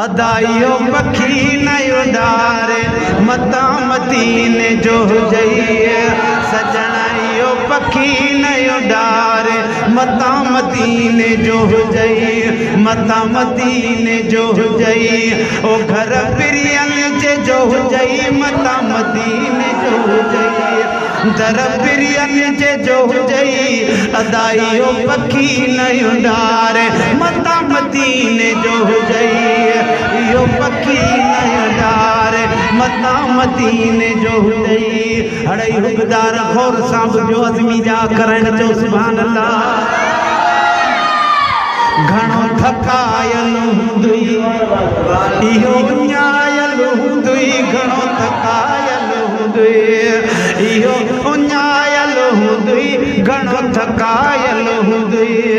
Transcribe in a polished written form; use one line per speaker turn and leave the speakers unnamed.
अदाइयो पखी न उडारे मता मदीने जो हुजई सजनाइयो पखी न उडारे मता मदीने जो हुजई मता मदीने जो हुजई ओ घर पिरियल जे जो हुजई मता मदीने जो हुजई दर पिरियल जे जो हुजई अदाइयो पखी न उडारे मता मदीने जो हुजई यो पखी न उडारे मता मदीने जो हुजई हड़ई हुकदार खोर सांब जो अज़मी जा करण जो सुभान अल्लाह घणो थकायल हुंदुई इहो न्यायल हुंदुई घणो थकायल हुंदुई इहो न्यायल हुंदुई घणो थकायल हुंदुई